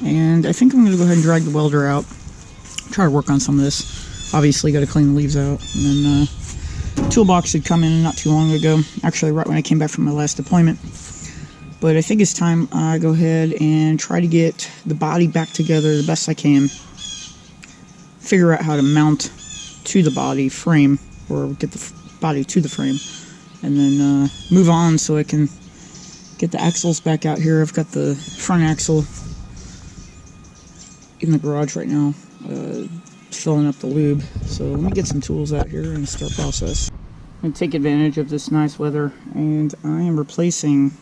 And I think I'm going to go ahead and drag the welder out, try to work on some of this. Obviously got to clean the leaves out. And then toolbox had come in not too long ago, actually right when I came back from my last deployment. But I think it's time I go ahead and try to get the body back together the best I can. Figure out how to mount to the body frame, or get the body to the frame, and then move on so I can get the axles back out here. I've got the front axle in the garage right now, filling up the lube. So let me get some tools out here and start process. I'm going to take advantage of this nice weather, and I am replacing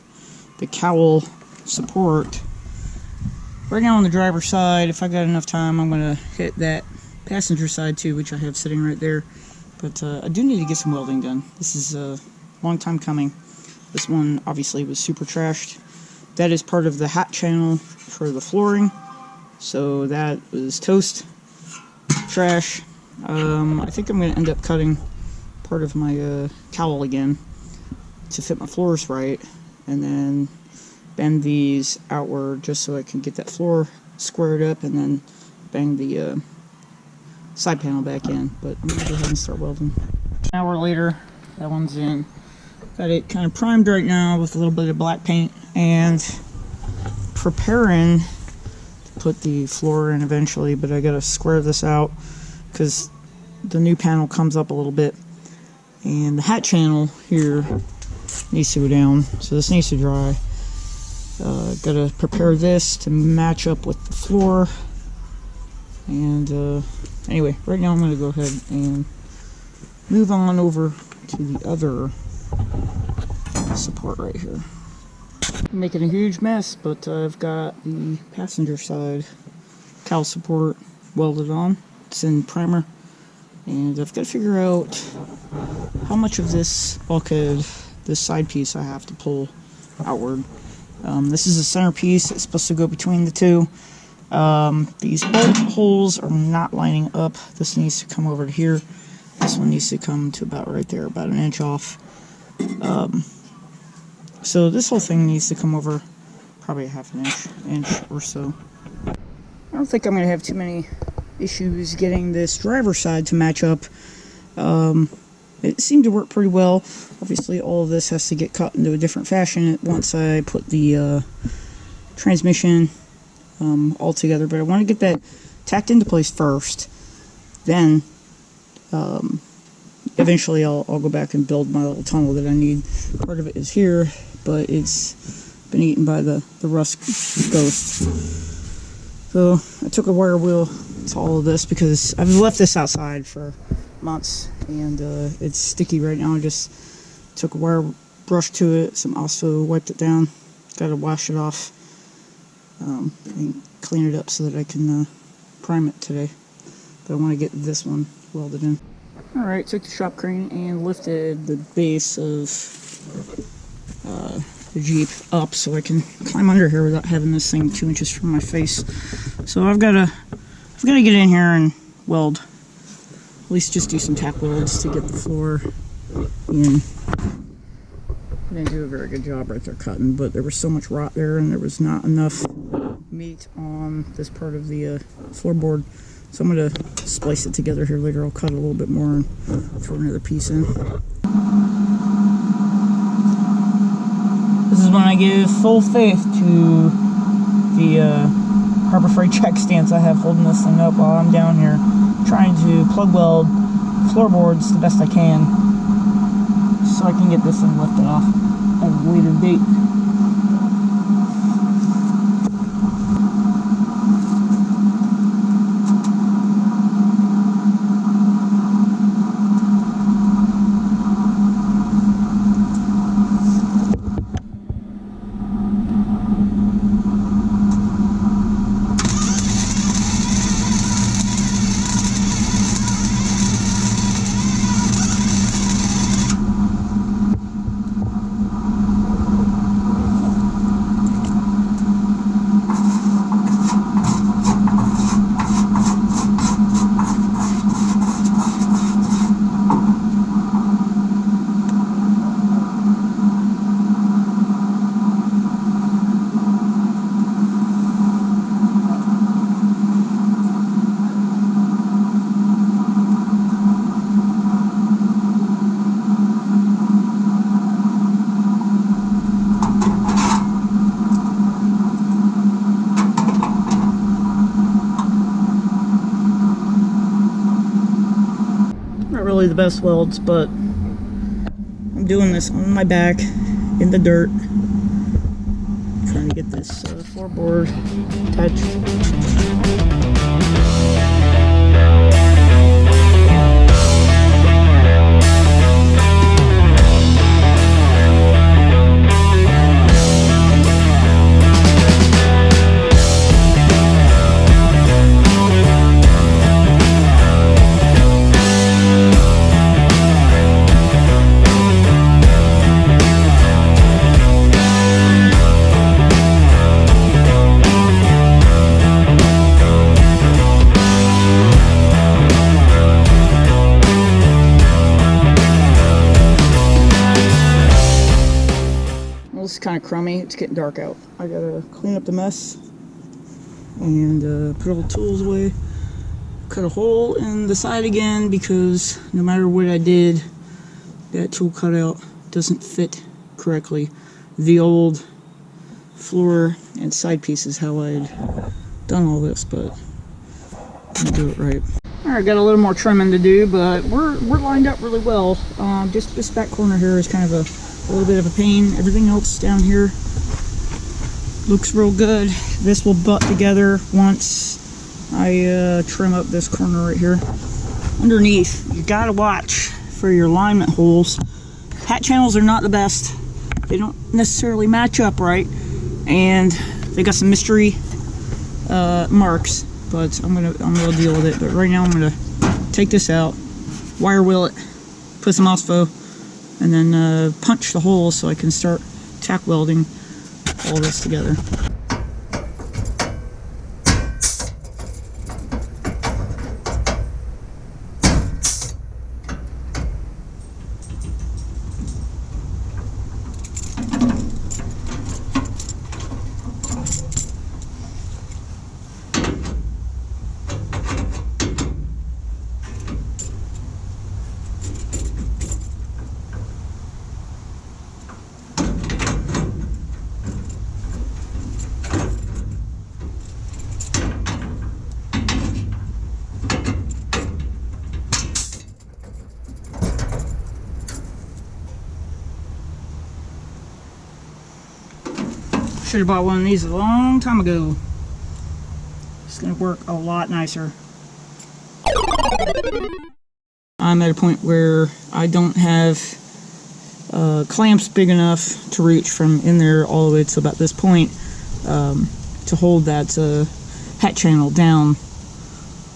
the cowl support. Right now on the driver's side, if I got enough time, I'm going to hit that passenger side too, which I have sitting right there. But I do need to get some welding done. This is a long time coming. This one obviously was super trashed. That is part of the hat channel for the flooring. So that was toast. Trash. I think I'm going to end up cutting part of my cowl again to fit my floors right. And then bend these outward just so I can get that floor squared up, and then bang the side panel back in. But I'm going to go ahead and start welding. An hour later, that one's in. Got it kind of primed right now with a little bit of black paint, and preparing to put the floor in eventually, but I got to square this out because the new panel comes up a little bit, and the hat channel here needs to go down, so this needs to dry. Got to prepare this to match up with the floor. And anyway, right now I'm going to go ahead and move on over to the other support right here. I'm making a huge mess, but I've got the passenger side cowl support welded on. It's in primer, and I've got to figure out how much of this bulkhead, this side piece, I have to pull outward. This is a centerpiece. It's supposed to go between the two. These bolt holes are not lining up. This needs to come over to here. This one needs to come to about right there, about an inch off. So this whole thing needs to come over probably a half an inch or so. I don't think I'm going to have too many issues getting this driver's side to match up. It seemed to work pretty well. Obviously all of this has to get cut into a different fashion once I put the transmission all together, but I want to get that tacked into place first. Then eventually I'll go back and build my little tunnel that I need. Part of it is here, but it's been eaten by the rust ghost. So I took a wire wheel to all of this because I've left this outside for months, and it's sticky right now. I just took a wire brush to it, some also wiped it down. Got to wash it off and clean it up so that I can prime it today. But I want to get this one welded in. Alright, took the shop crane and lifted the base of the Jeep up so I can climb under here without having this thing 2 inches from my face. So I've got to get in here and weld. At least just do some tack welds to get the floor in. I didn't do a very good job right there cutting, but there was so much rot there and there was not enough meat on this part of the floorboard. So I'm going to splice it together here later. I'll cut a little bit more and throw another piece in. This is when I give full faith to the Harbor Freight jack stance I have holding this thing up while I'm down here trying to plug weld floorboards the best I can so I can get this thing lifted off at a later date. the best welds, but I'm doing this on my back in the dirt, trying to get this floorboard attached. This is kind of crummy. It's getting dark out. I gotta clean up the mess and put all the tools away. Cut a hole in the side again because no matter what I did, that tool cutout doesn't fit correctly. The old floor and side piece is how I'd done all this, but I'm gonna do it right. Alright, got a little more trimming to do, but we're lined up really well. Just this back corner here is kind of a little bit of a pain. Everything else down here looks real good. This will butt together once I trim up this corner right here. Underneath, you gotta watch for your alignment holes. Hat channels are not the best. They don't necessarily match up right, and they got some mystery marks, but I'm gonna deal with it. But right now I'm gonna take this out, wire wheel it, put some OSPO, and then punch the holes so I can start tack welding all this together. Should have bought one of these a long time ago. It's going to work a lot nicer. I'm at a point where I don't have clamps big enough to reach from in there all the way to about this point to hold that hat channel down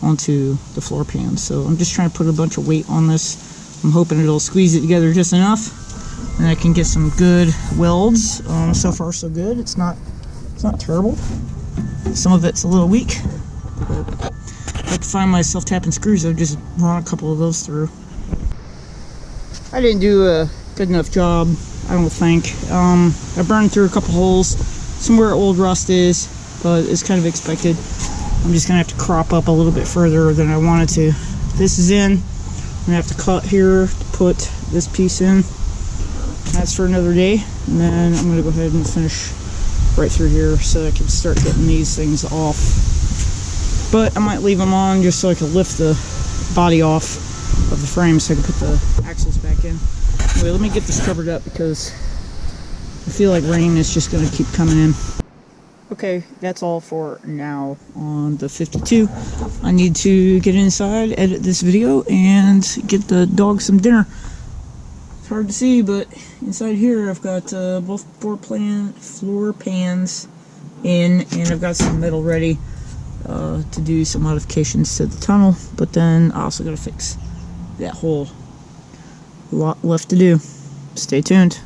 onto the floor pan. So I'm just trying to put a bunch of weight on this. I'm hoping it'll squeeze it together just enough, and I can get some good welds. So far so good. It's not terrible. Some of it's a little weak, but if I can find myself tapping screws, I'll just run a couple of those through. I didn't do a good enough job, I don't think. I burned through a couple holes, somewhere old rust is, but it's kind of expected. I'm just gonna have to crop up a little bit further than I wanted to. This is in. I'm gonna have to cut here to put this piece in. That's for another day, and then I'm going to go ahead and finish right through here so I can start getting these things off. But I might leave them on just so I can lift the body off of the frame so I can put the axles back in. Anyway, let me get this covered up because I feel like rain is just going to keep coming in. Okay, that's all for now on the 52. I need to get inside, edit this video, and get the dog some dinner. It's hard to see, but inside here I've got both floor pans in, and I've got some metal ready to do some modifications to the tunnel, but then I also got to fix that hole. A lot left to do. Stay tuned.